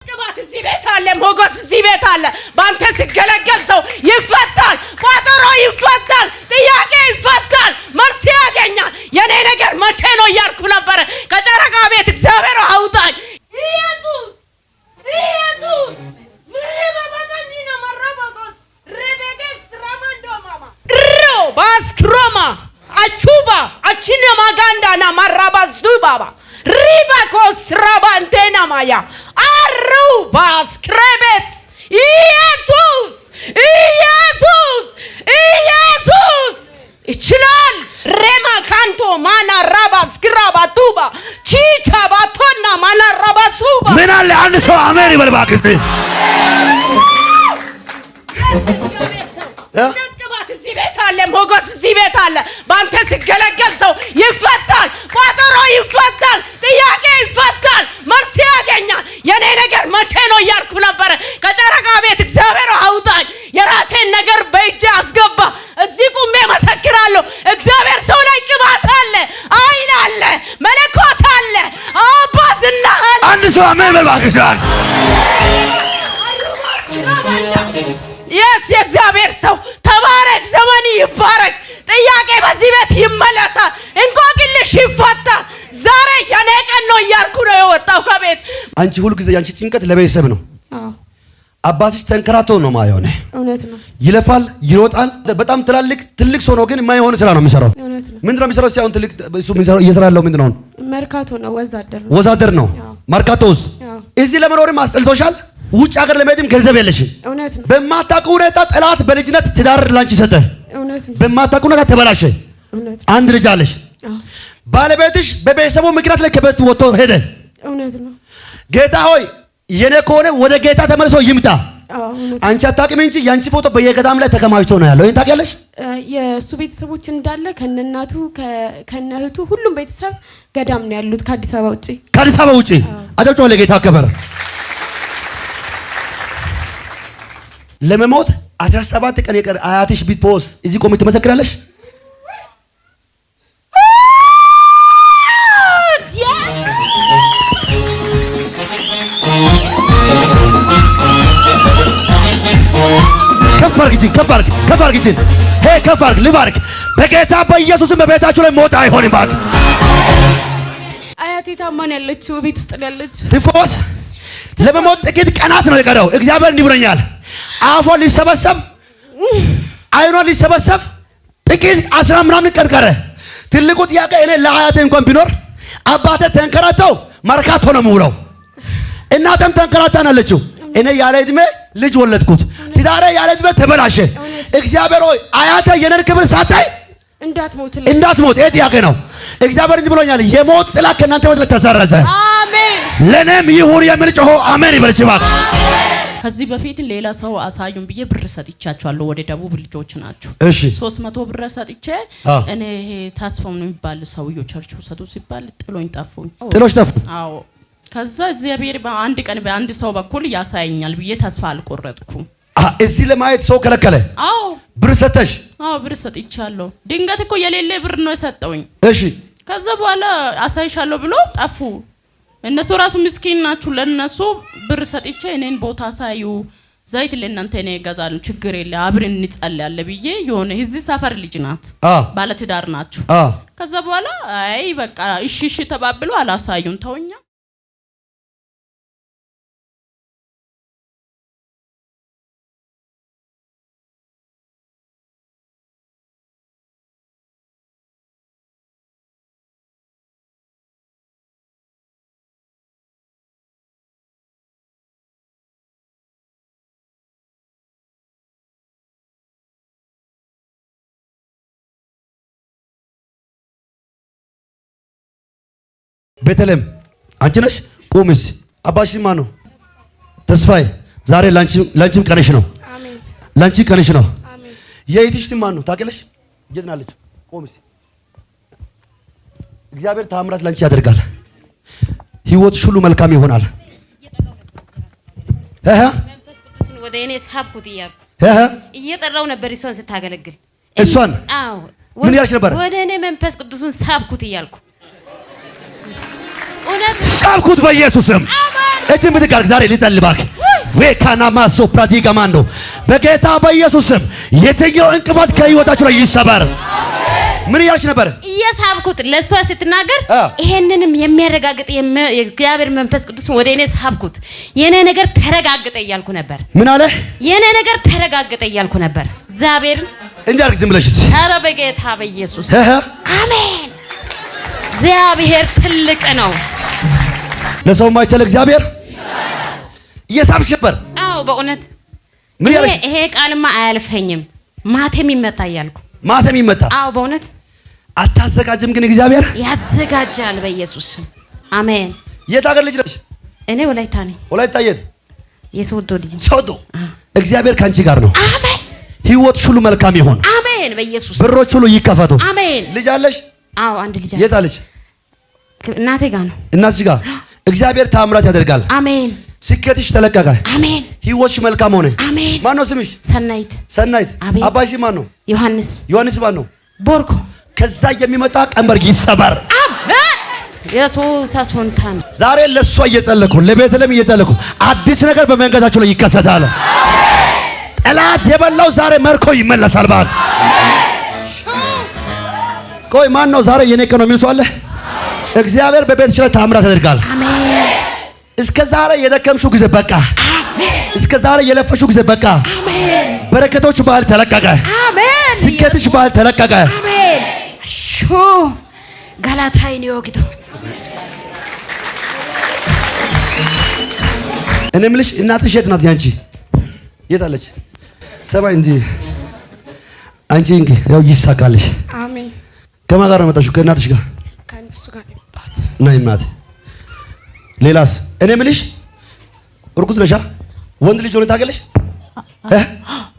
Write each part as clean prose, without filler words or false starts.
ቅባት እዚህ ቤት አለ፣ ሞገስ እዚህ ቤት አለ። ባንተ ሲገለገል ሰው ይፈታል፣ ቋጠሮ ይፈታል፣ ጥያቄ ይፈታል፣ መልስ ያገኛል። የኔ ነገር መቼ ነው እያልኩ ነበር። ከጨረቃ ቤት እግዚአብሔር አውጣኝ። ኢየሱስ ኢየሱስ ምሪባባጋኒና ማራባጎስ ሬቤጌስ ትራማንዶ ማማ ሮ ባስክሮማ አቹባ አቺና ማጋንዳና ማራባዝዱባባ ሪባኮስ ትራባንቴና ማያ አሩባስ ክሬቤት ኢየሱስ ኢየሱስ ኢየሱስ ይችላል። ሬማ ካንቶ ማና ራባስ ግራባቱባ ቺቻ ባቶና ማና ራባሱባ ምን አለ አንድ ሰው አሜን ይበል እባክህ። እዚህ ቤት አለ፣ ሞገስ እዚህ ቤት አለ። ባንተ ሲገለገል ሰው ይፈታል፣ ቋጠሮ ይፈታል፣ ጥያቄ ይፈታል፣ መልስ ያገኛል። የኔ ነገር መቼ ነው እያልኩ ነበር። ከጨረቃ ቤት እግዚአብሔር አውጣኝ። የራሴን ነገር በእጄ አስገባ። እዚህ ቁሜ መሰክራለሁ። እግዚአብሔር ሰው ላይ ቅባት አለ፣ አይን አለ፣ መለኮት አለ፣ አባዝና አለ። አንድ ሰው አሜን በል እባክህ። የእግዚአብሔር ሰው ተባረክ፣ ዘመን ይባረክ። ጥያቄ በዚህ ቤት ይመለሳል፣ እንቆቅልሽ ይፈታል። ዛሬ የኔ ቀን ነው እያልኩ ነው የወጣው ከቤት። አንቺ ሁሉ ጊዜ ያንቺ ጭንቀት ለቤተሰብ ነው። አባትሽ ተንከራቶ ነው ማየው ነው። እውነት ነው። ይለፋል፣ ይሮጣል። በጣም ትልቅ ሰው ነው፣ ግን የማይሆን ስራ ነው የሚሰራው። እውነት ነው። ምንድነው የሚሰራው? ሲያውን ትልቅ እሱ የሚሰራው እየሰራ ያለው ምንድነው? መርካቶ ነው። ወዛደር ነው። ወዛደር ነው። መርካቶስ እዚህ ለመኖርም አስጠልቶሻል። ውጭ ሀገር ለመሄድም ገንዘብ የለሽም። እውነት ነው። በማታውቁ ሁኔታ ጠላት በልጅነት ትዳር ላንቺ ሰጠ። እውነት ነው። በማታውቁ ሁኔታ ተበላሸ። እውነት አንድ ልጅ አለሽ። ባለቤትሽ በቤተሰቡ ምክንያት ላይ ከቤት ወጥቶ ሄደ። እውነት ነው። ጌታ ሆይ የኔ ከሆነ ወደ ጌታ ተመልሶ ይምጣ። አንቺ አታውቂም እንጂ ያንቺ ፎቶ በየገዳም ላይ ተከማችቶ ነው ያለው። ይሄን ታውቂያለሽ? የእሱ ቤተሰቦች እንዳለ ከነናቱ ከነህቱ ሁሉም ቤተሰብ ገዳም ነው ያሉት ከአዲስ አበባ ውጪ። ከአዲስ አበባ ውጪ አጨብጭቡ ለጌታ አከበረ። ለመሞት 17 ቀን የቀረ አያትሽ ቢትፖስ እዚህ ቆመሽ ትመሰክራለሽ? ከፍ አድርጊ ልባርክ። በጌታ በኢየሱስም በቤታችሁ ላይ ሞት አይሆንም። ባክ አያቴ ታማን ያለችው ቤት ውስጥ ያለችው ቢትፖስ ለመሞት ጥቂት ቀናት ነው የቀረው። እግዚአብሔር እንዲህ ብሎኛል። አፏ ሊሰበሰብ አይኗ ሊሰበሰብ ጥቂት 10 ምናምን ቀን ቀረ። ትልቁ ጥያቄ እኔ ለአያቴ እንኳን ቢኖር አባቴ ተንከራተው መርካቶ ነው የምውለው፣ እናቴም ተንከራታናለችው። እኔ ያለ ዕድሜ ልጅ ወለድኩት፣ ትዳሬ ያለ ዕድሜ ተበላሸ። እግዚአብሔር ሆይ አያቴ የነን ክብር ሳታይ እንዳትሞት። ይሄ ጥያቄ ነው። እግዚአብሔር እንዲህ ብሎኛል። የሞት ጥላ ከእናንተ ሕይወት ላይ ተሰረዘ። አሜን። ለኔም ይሁን የሚል ጮሆ አሜን ይበል ሲባክ። ከዚህ በፊት ሌላ ሰው አሳዩን ብዬ ብር ሰጥቻቸዋለሁ። ወደ ደቡብ ልጆች ናቸው። እሺ 300 ብር ሰጥቼ እኔ ይሄ ታስፈው ነው የሚባል ሰውዬው ቸርች ሰጡ ሲባል ጥሎሽ ጠፉ። አዎ ከዛ እግዚአብሔር በአንድ ቀን በአንድ ሰው በኩል ያሳየኛል ብዬ ተስፋ አልቆረጥኩም። እዚህ ለማየት ሰው ከለከለ። አዎ ብር ሰጠሽ? አዎ ብር ሰጥቻለሁ። ድንገት እኮ የሌለ ብር ነው የሰጠውኝ። እሺ ከዛ በኋላ አሳይሻለሁ ብሎ ጠፉ። እነሱ ራሱ ምስኪን ናችሁ። ለነሱ ብር ሰጥቼ እኔን ቦታ ሳዩ ዘይት ለእናንተ ነው ይገዛሉ፣ ችግር የለ አብረን እንጸልያለን ብዬ የሆነ እዚህ ሰፈር ልጅ ናት፣ ባለ ትዳር ናችሁ። ከዛ በኋላ አይ በቃ እሺ ተባብሎ አላሳዩን ተውኛ። ቤተልሔም አንቺ ነሽ? ቁምስ አባሽ ማን ነው? ተስፋዬ ዛሬ ላንቺም ቀንሽ ነው። አሜን። ላንቺ ቀንሽ ነው። አሜን። የእህትሽ ማን ነው ታውቂያለሽ? የት ነው ያለችው? ቁምስ እግዚአብሔር ታምራት ላንቺ ያደርጋል። ህይወትሽ ሁሉ መልካም ይሆናል። መንፈስ ቅዱስን ወደ እኔ ሳብኩት እያልኩ እየጠራው ነበር እሷን ስታገለግል። እሷን? አዎ። ምን ያልሽ ነበር? ወደ እኔ መንፈስ ቅዱስን ሳብኩት እያልኩ ሳብኩት በኢየሱስም እጅን ብትጋር ዛሬ ሊጸልባክ ወካናማ ሶፕራቲ ጋማንዶ በጌታ በኢየሱስም የትኛው እንቅፋት ከህይወታችሁ ላይ ይሰበር። ምን ያልሽ ነበር? እየሳብኩት ለሷ ስትናገር ይሄንንም የሚያረጋግጥ የእግዚአብሔር መንፈስ ቅዱስ ወደ እኔ ሳብኩት። የኔ ነገር ተረጋግጠ እያልኩ ነበር። ምን አለ? የኔ ነገር ተረጋግጠ እያልኩ ነበር። እግዚአብሔር እንጃርክ ዝም ብለሽ ኧረ በጌታ በኢየሱስ አሜን። እግዚአብሔር ትልቅ ነው። ለሰው ማይቻል እግዚአብሔር እየሳብሽ ነበር። አዎ በእውነት ምን ያለሽ? ይሄ ቃልማ አያልፈኝም። ማተም ይመታ እያልኩ ማተም ይመታ። አዎ በእውነት አታዘጋጅም ግን እግዚአብሔር ያዘጋጃል በኢየሱስ አሜን። የት ሀገር ልጅ ነሽ? እኔ ወላይታ ነኝ። ወላይታ የት? የሶዶ ልጅ። ሶዶ። እግዚአብሔር ካንቺ ጋር ነው። አሜን። ህይወትሽ ሁሉ መልካም ይሁን። አሜን በኢየሱስ። በሮች ሁሉ ይከፈቱ። አሜን። ልጅ አለሽ? አዎ አንድ ልጅ አለ። የት አለች? እናቴ ጋር ነው። እናትሽ ጋር። እግዚአብሔር ታምራት ያደርጋል። አሜን። ስኬትሽ ተለቀቀ። አሜን። ህይወትሽ መልካም ሆነ። አሜን። ማን ነው ስምሽ? ሰናይት። ሰናይት። አሜን። አባሽ ማን ነው? ዮሐንስ። ዮሐንስ ማን ነው? ቦርኮ። ከዛ የሚመጣ ቀንበር ይሰበር። አሜን። ኢየሱስ አስወንታን ዛሬ ለሷ እየጸለኩ ለቤተልሔም እየጸለኩ አዲስ ነገር በመንገዳችሁ ላይ ይከሰታል። ጠላት የበላው ዛሬ መርኮ ይመለሳል። ባክ ቆይ ማን ነው ዛሬ የኔ ቀን ነው የሚል ሰው አለ? እግዚአብሔር በቤትሽ ላይ ታምራት ያደርጋል። አሜን። እስከ ዛሬ የደከምሽው ጊዜ በቃ። እስከ ዛሬ የለፈሽው ጊዜ በቃ። አሜን። በረከቶች ባህል ተለቀቀ። አሜን። ስኬትሽ ባህል ተለቀቀ። አሜን። ሹ ጋላታይ ነው ወግቶ እኔ የምልሽ እናትሽ የት ናት? ያንቺ የት አለች? ሰማይ እንጂ አንቺ እንግዲህ ያው ይሳካልሽ። አሜን። ከማን ጋር ነው መጣሽው? ከእናትሽ ጋር? ከእነሱ ጋር ነው የመጣሁት። ነይ እናቴ። ሌላስ? እኔ የምልሽ እርጉዝ ነሽ? ወንድ ልጅ ሆነ ታገለሽ?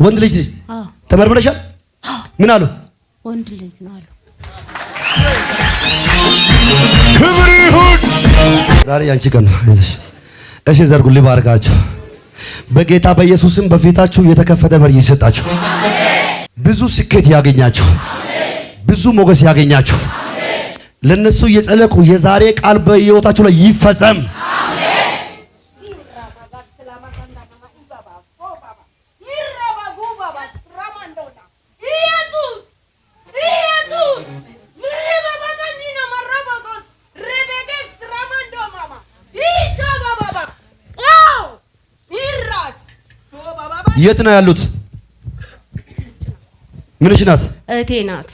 ወንድ ልጅ ተመርምረሻል? ምን አሉ? ወንድ ልጅ ነው አሉ። ክብር ይሁን። ዛሬ ያንቺ ቀን ነው። እሺ ዘርጉልኝ፣ ባርካችሁ በጌታ በኢየሱስም በፊታችሁ የተከፈተ በር ይሰጣችሁ። ብዙ ስኬት ያገኛችሁ፣ ብዙ ሞገስ ያገኛችሁ። ለነሱ እየጸለቁ የዛሬ ቃል በሕይወታችሁ ላይ ይፈጸም። የት ነው ያሉት? ምንሽ ናት? እህቴ ናት።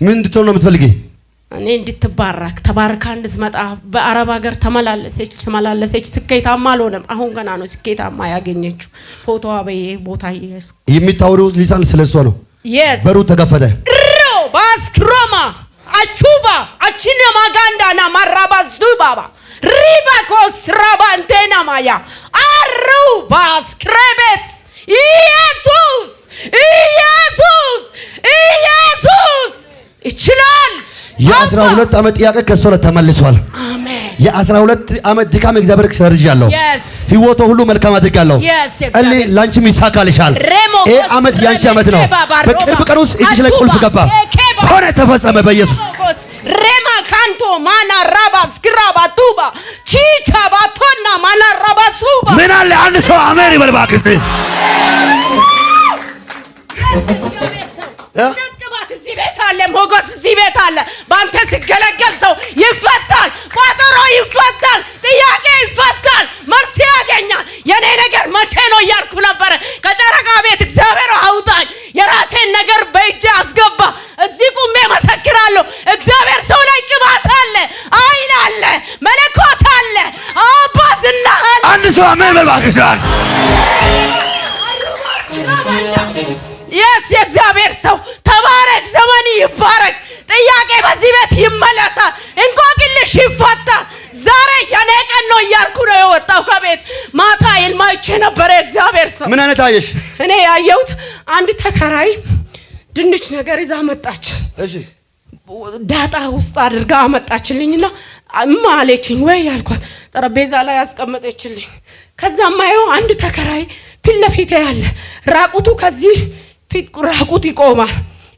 ምን እንድትሆን ነው የምትፈልጊ? እኔ እንድትባረክ ተባርካ እንድትመጣ። በአረብ ሀገር ተመላለሰች፣ ስኬታማ አልሆነም። አሁን ገና ነው ስኬታማ ያገኘችው። ፎቶዋ በየቦታ የሚታወሪው ሊሳን ስለሷ ነው። በሩ ተከፈተ። ባስክሮማ አቹባ አቺና ማጋንዳና ማራባዝዱ ባባ ሪባ ኮስትራባንቴና ማያ አሩ ባስክሬቤት ኢየሱስ ኢየሱስ ኢየሱስ ይችላል። የ12 ዓመት ጥያቄ ከሷ ተመልሷል። አሜን። የ12 ዓመት ድካም እግዚአብሔር ሰርጃለሁ። ህይወቷ ሁሉ መልካም አድርጋለሁ። ጸልይ፣ ላንቺም ይሳካልሻል። ይሄ ዓመት ያንቺ ዓመት ነው። በቅርብ ቀን ውስጥ እጅሽ ላይ ቁልፍ ገባ፣ ሆነ፣ ተፈጸመ በኢየሱስ ሬማ ካንቶ ማና ራባስ ግራባ ቱባ ቺቻ ባቶና ማና ራባሱባ ምን አለ አንድ ሰው አሜን ይበል እባክህ። እዚህ ቤት አለ፣ ሞገስ እዚህ ቤት አለ። ባንተ ሲገለገል ሰው ይፈታል፣ ቋጠሮ ይፈታል፣ ጥያቄ ይፈታል፣ መልስ ያገኛል። የኔ ነገር መቼ ነው እያልኩ ነበረ። ከጨረቃ ቤት እግዚአብሔር አውጣኝ፣ የራሴን ነገር በእጄ አስገባ። እዚህ ቁሜ መሰክራለሁ። እግዚአብሔር ሰው ላይ ቅባት አለ፣ አይን አለ፣ መለኮት አለ፣ አባዝና አለ። አንድ ሰው አሜን በል እባክህ። የእግዚአብሔር ሰው ተባረክ፣ ዘመን ይባረክ። ጥያቄ በዚህ ቤት ይመለሳል፣ እንቆቅልሽ ይፈታል። ዛሬ የኔ ቀን ነው እያልኩ ነው የወጣው ከቤት። ማታ ይልማይቼ ነበረ። እግዚአብሔር ሰው ምን አይነት አየሽ? እኔ ያየሁት አንድ ተከራይ ድንች ነገር ይዛ መጣች። እሺ ዳጣ ውስጥ አድርጋ አመጣችልኝና እማ አለችኝ። ወይ ያልኳት ጠረጴዛ ላይ ያስቀመጠችልኝ። ከዛም ማየው አንድ ተከራይ ፊት ለፊት ያለ ራቁቱ ከዚህ ፊት ራቁት ይቆማል።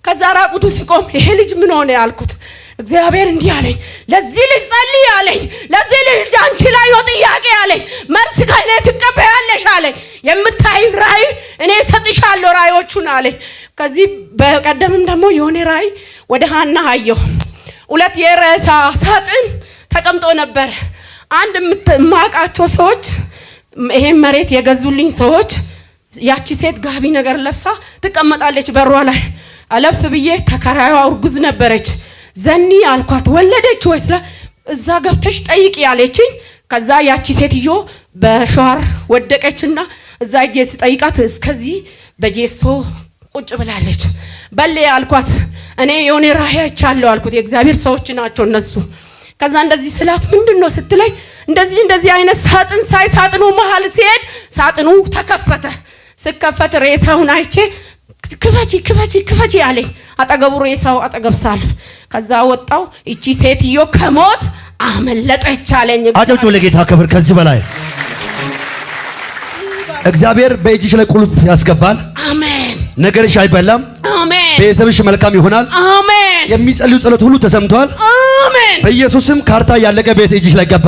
ከዛ ራቁቱ ሲቆም ይሄ ልጅ ምን ሆነ ያልኩት። እግዚአብሔር እንዲህ አለኝ፣ ለዚህ ልጅ ጸልይ አለኝ። ለዚህ ልጅ አንቺ ላይ ነው ጥያቄ አለኝ። መልስ ከእኔ ትቀበያለሽ አለኝ። የምታይ ራእይ እኔ እሰጥሻለሁ ራእዮቹን አለኝ። ከዚህ በቀደምም ደግሞ የሆነ ራእይ ወደ ሀና አየሁ። 2 የሬሳ ሳጥን ተቀምጦ ነበር። አንድ የማውቃቸው ሰዎች ይሄን መሬት የገዙልኝ ሰዎች ያቺ ሴት ጋቢ ነገር ለብሳ ትቀመጣለች በሯ ላይ። አለፍ ብዬ ተከራይዋ እርጉዝ ነበረች። ዘኒ አልኳት፣ ወለደች ወይስ እዛ ገብተሽ ጠይቂ ያለችኝ። ከዛ ያቺ ሴትዮ በሸዋር ወደቀችና እዛ እጄ ስጠይቃት እስከዚህ በጄሶ ቁጭ ብላለች። በል አልኳት፣ እኔ የሆነ ራእይ አይቻለሁ አልኩት። የእግዚአብሔር ሰዎች ናቸው እነሱ። ከዛ እንደዚህ ስላት ምንድነው ስትለኝ እንደዚህ አይነት ሳጥን ሳይ ሳጥኑ መሃል ሲሄድ ሳጥኑ ተከፈተ። ስከፈት ሬሳውን አይቼ ክፈቺ አለኝ። አጠገቡ ሬሳው አጠገብ ሳልፍ ከዛ ወጣው። እቺ ሴትዮ ከሞት አመለጠች አለኝ። አጨብጭቡ ለጌታ ክብር። ከዚህ በላይ እግዚአብሔር በእጅሽ ላይ ቁልፍ ያስገባል። አሜን። ነገርሽ አይበላም። አሜን። ቤተሰብሽ መልካም ይሆናል። አሜን። የሚጸልዩ ጸሎት ሁሉ ተሰምቷል። አሜን። በኢየሱስም ካርታ ያለቀ ቤት እጅሽ ላይ ገባ።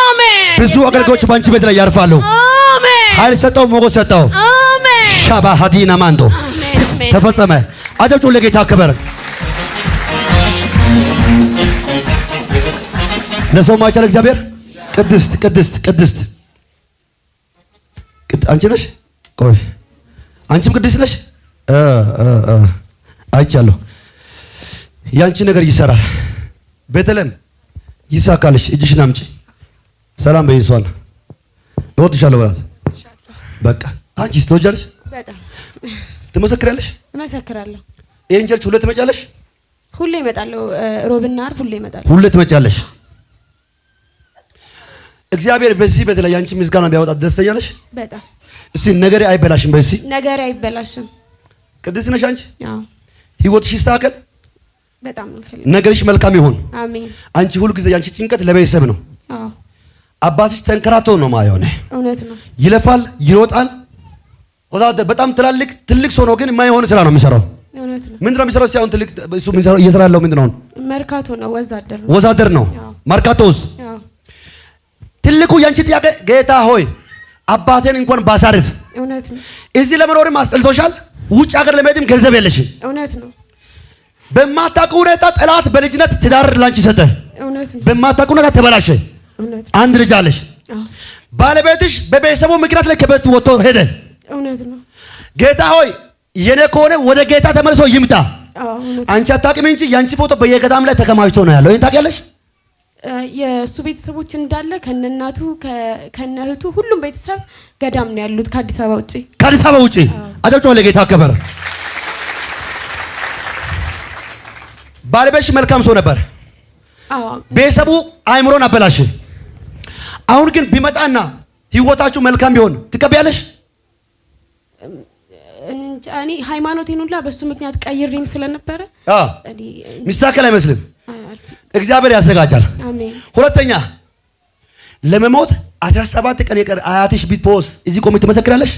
አሜን። ብዙ አገልጋዮች ባንቺ ቤት ላይ ያርፋሉ። አሜን። ኃይል ሰጠው፣ ሞገስ ሰጠው። አሜን። ሻባ ሀዲና ማንዶ ተፈጸመ። አጨብጭቡ ለጌታ ክብር። ለሰው ማይቻል እግዚአብሔር ቅድስት አንቺ ነሽ። ቆይ አንቺም ቅድስት ነሽ። አይቻለሁ። ያንቺ ነገር ይሰራል። ቤተልሔም ይሳካልሽ። እጅሽን አምጪ። ሰላም በይሷል። እወጥሻለሁ በላት። በቃ አንቺስ ትወጃለሽ? በጣም ትመሰክሪያለሽ? እመሰክራለሁ። ይሄን ቸርች ሁሌ ትመጫለሽ? ሁሌ እመጣለሁ። ሮብና ዓርብ ሁሌ እመጣለሁ። ሁሌ ትመጫለሽ። እግዚአብሔር በዚህ በተለይ አንቺ ምስጋና ቢያወጣ ደስተኛ ነሽ? በጣም እስቲ ነገሬ አይበላሽም። በዚህ ነገሬ አይበላሽም። ቅድስት ነሽ አንቺ። አዎ ህይወትሽ ይስተካከል። በጣም እንፈልግ ነገርሽ መልካም ይሁን። አሜን። አንቺ ሁሉ ጊዜ አንቺ ጭንቀት ለቤተሰብ ነው። አዎ አባትሽ ተንከራቶ ነው ማየው ነው። እውነት ነው። ይለፋል፣ ይሮጣል። ወዛደር በጣም ትልቅ ሰው ነው፣ ግን የማይሆን ስራ ነው የሚሰራው። እውነት ነው። ምንድን ነው የሚሰራው? ሲያውን ትልቅ እሱ የሚሰራው እየሰራ ያለው ምንድን ነው? መርካቶ ነው። ወዛደር ነው። ወዛደር ነው። መርካቶስ ትልቁ ያንቺ ጥያቄ ጌታ ሆይ አባቴን እንኳን ባሳርፍ። እውነት ነው። እዚህ ለመኖርም አስጠልቶሻል። ውጭ ሀገር ለመሄድም ገንዘብ የለሽም። እውነት ነው። በማታውቁ ሁኔታ ጠላት በልጅነት ትዳር ላንቺ ሰጠ። እውነት ነው። በማታውቁ ሁኔታ ተበላሸ። እውነት አንድ ልጅ አለሽ። ባለቤትሽ በቤተሰቡ ምክንያት ላይ ከቤት ወጥቶ ሄደ። እውነት ነው። ጌታ ሆይ የኔ ከሆነ ወደ ጌታ ተመልሶ ይምጣ። አንቺ አታውቂም እንጂ ያንቺ ፎቶ በየገዳም ላይ ተከማችቶ ነው ያለው። ይሄን ታውቂያለሽ? የእሱ ቤተሰቦች እንዳለ ከነናቱ ከነህቱ ሁሉም ቤተሰብ ገዳም ነው ያሉት ከአዲስ አበባ ውጪ። ከአዲስ አበባ ውጪ። አጨብጭቡ ለጌታ ክብር። ባለቤትሽ መልካም ሰው ነበር። ቤተሰቡ አይምሮን አበላሽ። አሁን ግን ቢመጣና ህይወታችሁ መልካም ቢሆን ትቀበያለሽ? እኔ ሃይማኖቴን ሁላ በሱ ምክንያት ቀይሬም ስለነበረ ሚስተካከል አይመስልም። እግዚአብሔር ያዘጋጃል። አሜን። ሁለተኛ ለመሞት 17 ቀን የቀረ አያትሽ ቢትፖስ እዚህ ቆሜ ትመሰክራለሽ?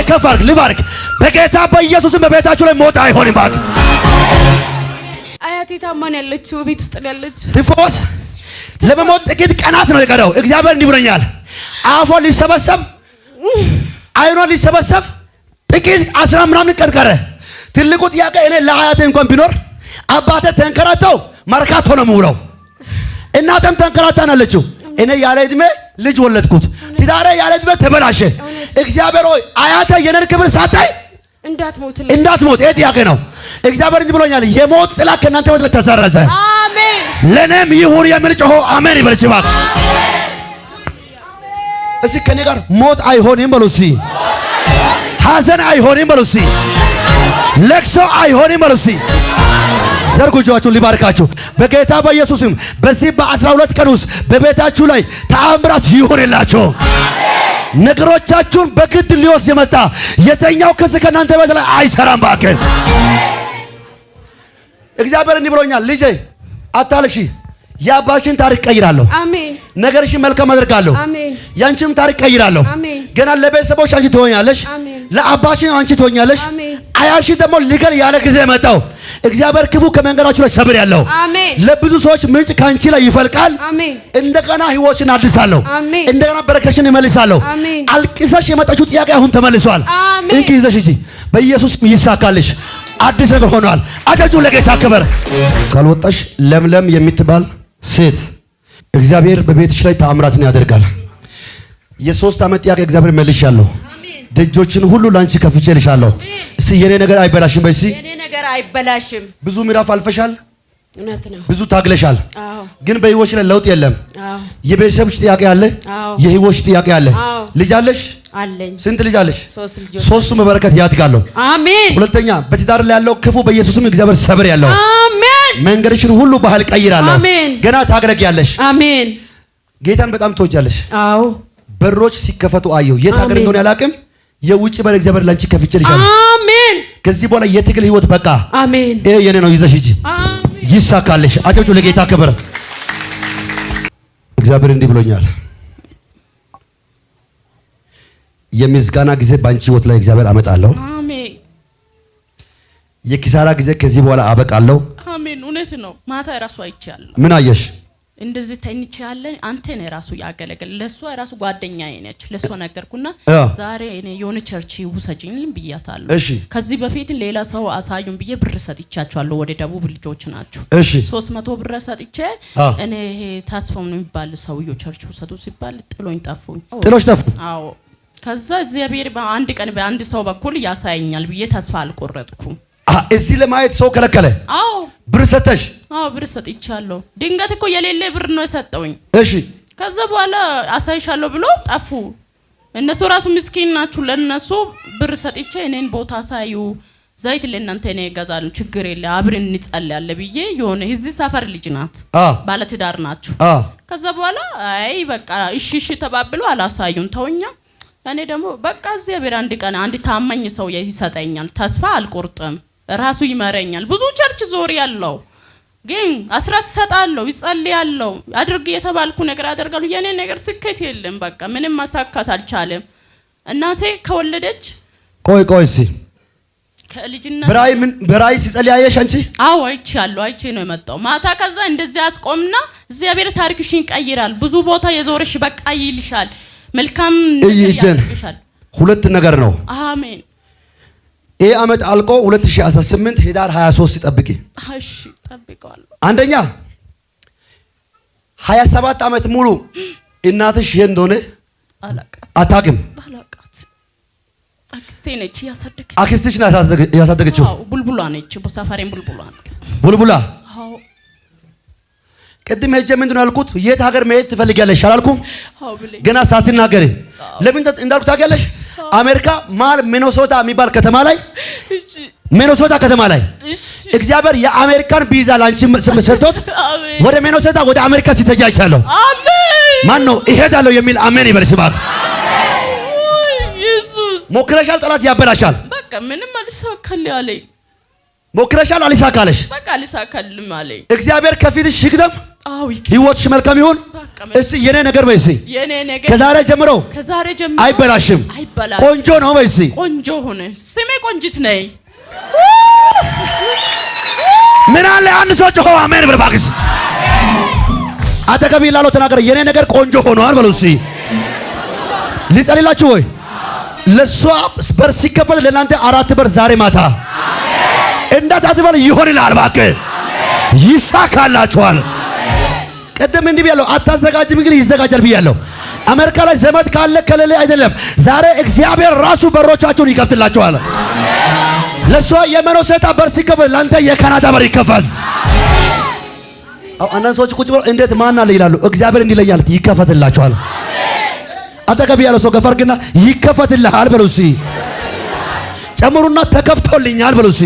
ከፍ አድርግ ልባርክ። በጌታ በኢየሱስም በቤታችሁ ላይ ሞት አይሆንም። ባክ አያቴ ታማን ያለችው ቤት ውስጥ ያለችው ቢትፖስ ለመሞት ጥቂት ቀናት ነው የቀረው። እግዚአብሔር እንዲህ ብሎኛል። አፏ ሊሰበሰብ አይኗ ሊሰበሰብ ጥቂት 10 ምናምን ቀን ቀረ። ትልቁ ጥያቄ እኔ ለአያቴ እንኳን ቢኖር አባቴ ተንከራተው መርካቶ ነው የምውለው፣ እናቴም ተንከራታን አለችው። እኔ ያለ ዕድሜ ልጅ ወለድኩት፣ ትዳሬ ያለ ዕድሜ ተበላሸ። እግዚአብሔር ሆይ አያቴ የኔን ክብር ሳታይ እንዳትሞት። ይሄ ጥያቄ ነው። እግዚአብሔር እንዲህ ብሎኛል። የሞት ጥላ ከእናንተ ሕይወት ላይ ተሰረዘ። አሜን። ለኔም ይሁን የሚል ጮሆ አሜን ይበል። እባክህ እስኪ ከኔ ጋር ሞት አይሆንም በሉ እስኪ። ሐዘን አይሆንም በሉ እስኪ። ለቅሶ አይሆንም በሉ እስኪ። ዘርጉ እጆቻችሁን ሊባርካችሁ በጌታ በኢየሱስም። በዚህ በ12 ቀን ውስጥ በቤታችሁ ላይ ተአምራት ይሆንላችሁ። ነገሮቻችሁን በግድ ሊወስድ የመጣ የተኛው ክስ ከእናንተ ቤት ላይ አይሰራም። እባክህ እግዚአብሔር እንዲህ ብሎኛል። ልጄ አታልቅሺ፣ የአባሽን ታሪክ ቀይራለሁ። አሜን። ነገርሽን መልካም አደርጋለሁ። አሜን። ያንቺም ታሪክ ቀይራለሁ። አሜን። ገና ለቤተሰቦች አንቺ ትሆኛለሽ። አሜን። ለአባሽን አንቺ ትሆኛለሽ። አሜን። አያሽ ደግሞ ሊገል ያለ ጊዜ መጣው። እግዚአብሔር ክፉ ከመንገዳችሁ ላይ ሰብር ያለው አሜን። ለብዙ ሰዎች ምንጭ ካንቺ ላይ ይፈልቃል። አሜን። እንደገና ህይወትሽን አድሳለሁ። አሜን። እንደገና በረከትሽን እመልሳለሁ። አሜን። አልቅሰሽ የመጣችው ጥያቄ አሁን ተመልሷል። አሜን። እንኪ ይዘሽ እጂ በኢየሱስ ይሳካልሽ። አዲስ ነገር ሆኗል። አጨጩ ለጌታ ክብር። ካልወጣሽ ለምለም የምትባል ሴት እግዚአብሔር በቤትሽ ላይ ተአምራትን ያደርጋል። የ3 ዓመት ጥያቄ እግዚአብሔር መልሻለሁ። ደጆችን ሁሉ ላንቺ ከፍቼልሻለሁ። እስቲ የኔ ነገር አይበላሽም በይ። እስቲ የኔ ነገር አይበላሽም። ብዙ ምዕራፍ አልፈሻል። እውነት ነው። ብዙ ታግለሻል። አዎ። ግን በህይወትሽ ላይ ለውጥ የለም። አዎ። የቤተሰብሽ ጥያቄ አለ። አዎ። የህይወትሽ ጥያቄ አለ። አዎ። ልጅ አለሽ? አለኝ። ስንት ልጅ አለሽ? 3 ልጆች። 3ቱም በበረከት ያድጋሉ። አሜን። ሁለተኛ በትዳር ላይ ያለው ክፉ በኢየሱስም እግዚአብሔር ሰብር ያለው አሜን። መንገድሽን ሁሉ ባህል ቀይራለሁ። አሜን። ገና ታገለግያለሽ። አሜን። ጌታን በጣም ትወጃለሽ። አዎ። በሮች ሲከፈቱ አየሁ። የት ሀገር አሜን። እንደሆነ ያላቅም የውጭ በር እግዚአብሔር ላንቺ ከፍቼልሻለሁ። አሜን። ከዚህ በኋላ የትግል ህይወት በቃ አሜን። ይሄ የኔ ነው። ይዘሽ ሂጂ። አሜን። ይሳካልሽ። አጨብጭቡ ለጌታ ክብር። እግዚአብሔር እንዲህ ብሎኛል። የምስጋና ጊዜ ባንቺ ህይወት ላይ እግዚአብሔር አመጣለሁ። አሜን የኪሳራ ጊዜ ከዚህ በኋላ አበቃለሁ። አሜን። እውነት ነው። ማታ ራሱ አይቻለሁ። ምን አየሽ? እንደዚህ ተኝቼ ያለ አንተ ነህ ራሱ ያገለገለ ለሷ ራሱ ጓደኛዬ ነች። ለሷ ነገርኩና ዛሬ እኔ የሆነ ቸርች ውሰጂኝ ብያታለሁ። እሺ። ከዚህ በፊት ሌላ ሰው አሳዩን ብዬ ብር ሰጥቻቸዋለሁ። ወደ ደቡብ ልጆች ናቸው። እሺ። 300 ብር ሰጥቼ እኔ ይሄ ታስፋው ነው የሚባል ሰውዬው ቸርች ውሰዱ ሲባል ጥሎኝ ጠፉኝ። ጥሎሽ ጠፉ? አዎ። ከዛ እግዚአብሔር በአንድ ቀን በአንድ ሰው በኩል ያሳየኛል ብዬ ተስፋ አልቆረጥኩም። እዚህ ለማየት ሰው ከለከለ? አዎ። ብር ሰጠሽ? አዎ ብር ሰጥቻለሁ። ድንገት እኮ የሌለ ብር ነው የሰጠውኝ። እሺ። ከዛ በኋላ አሳይሻለሁ ብሎ ጠፉ። እነሱ ራሱ ምስኪን ናችሁ። ለነሱ ብር ሰጥቼ እኔን ቦታ ሳዩ ዘይት ለእናንተ እኔ እገዛለሁ ችግር የለ አብረን እንጸልያለን ብዬ የሆነ እዚህ ሰፈር ልጅ ናት ባለትዳር ናችሁ። ከዛ በኋላ አይ በቃ እሺ እሺ ተባብሎ አላሳዩን ተውኛ። እኔ ደግሞ በቃ እግዚአብሔር አንድ ቀን አንድ ታማኝ ሰው ይሰጠኛል፣ ተስፋ አልቆርጥም፣ ራሱ ይመረኛል። ብዙ ቸርች ዞር ያለው ግን አስራት ሰጣለሁ፣ ይጸልያለሁ፣ አድርግ የተባልኩ ነገር አደርጋለሁ። የኔ ነገር ስኬት የለም። በቃ ምንም ማሳካት አልቻለም። እናቴ ከወለደች ቆይ እስቲ ከልጅነት በራይ ሲጸልይ አየሽ አንቺ? አዎ አይቻለሁ። አይቼ ነው የመጣው ማታ። ከዛ እንደዚህ አስቆምና እግዚአብሔር ታሪክሽን ይቀይራል፣ ብዙ ቦታ የዞርሽ በቃ ይልሻል፣ መልካም ነገር ያደርግሻል። ሁለት ነገር ነው። አሜን። ይሄ አመት አልቆ 2018 ሄዳር 23 ይጠብቂ። እሺ ጠብቀዋለሁ። አንደኛ 27 አመት ሙሉ እናትሽ የት እንደሆነ አታውቅም። አክስቴ ነች ያሳደገች። አክስትሽ ናት ያሳደገችው? አዎ ቡልቡላ ነች። በሰፈሬም ቡልቡላ። አዎ። ቅድም ሄጄ ምንድን ነው ያልኩት? የት ሀገር መሄድ ትፈልጊያለሽ አላልኩም? አዎ ብለኝ ገና ሳትናገሪ ለምን እንዳልኩት ታውቂያለሽ? አሜሪካ ማር ሚኔሶታ የሚባል ከተማ ላይ ሚኔሶታ ከተማ ላይ እግዚአብሔር የአሜሪካን ቪዛ ላንቺ ሰጥቶት ወደ ሚኔሶታ ወደ አሜሪካ ሲተጃጃለሁ። አሜን። ማን ነው እሄዳለሁ የሚል አሜን ይበል። ሲባል ኢየሱስ ሞክረሻል፣ ጠላት ያበላሻል። በቃ ምንም አልሳካል አለኝ። ሞክረሻል፣ አልሳካለሽ። በቃ አልሳካልም አለኝ። እግዚአብሔር ከፊትሽ ይቅደም። አዎ ህይወትሽ መልካም ይሁን። እስቲ የኔ ነገር በይ። እስቲ የኔ ነገር ከዛሬ ጀምሮ አይበላሽም፣ ቆንጆ ነው በይ። እስቲ ቆንጆ ሆነ። ስሜ ቆንጂት ነኝ። ምን አለ አንድ ሰው ጮሆ አሜን ብሎ ባክስ አጠገብ ይላለው ተናገረ። የኔ ነገር ቆንጆ ሆኗል በሉ። እስቲ ሊጸልላችሁ ወይ? ለሷ በር ሲከፈት ለእናንተ 4 በር ዛሬ ማታ እንዳታትበል ይሆንላል። እባክህ ይሳካላችኋል። ቀደም እንዲህ ብያለሁ፣ አታዘጋጅም ግን ይዘጋጃል ብያለሁ። አሜሪካ ላይ ዘመድ ካለ ከሌለ አይደለም። ዛሬ እግዚአብሔር ራሱ በሮቻችሁን ይከፍትላችኋል። ለሷ የመኖሴታ በር ሲከፈት ለአንተ የካናዳ በር ይከፈት። አንዳንድ ሰዎች ቁጭ ብለው እንዴት ማን አለ ይላሉ። እግዚአብሔር እንዲለኛል ይከፈትላችኋል። አጠገብ ያለው ሰው ገፈርግና ይከፈትልሃል በሉ እስቲ። ጨምሩና ተከፍቶልኛል በሉ እስቲ።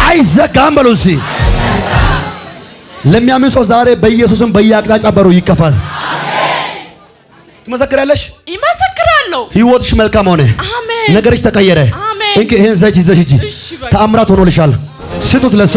አይዘጋም በሉ እስቲ። ለሚያምን ሰው ዛሬ በኢየሱስም በየአቅጣጫ በሩ ይከፈት። ትመሰክራለሽ? ይመሰክራለሁ። ህይወትሽ መልካም ሆነ። አሜን። ነገርሽ ተቀየረ። አሜን። እንኪ ይሄን ዘይት ይዘሽ ሂጂ። ተአምራት ሆኖልሻል። ስጡት ለሷ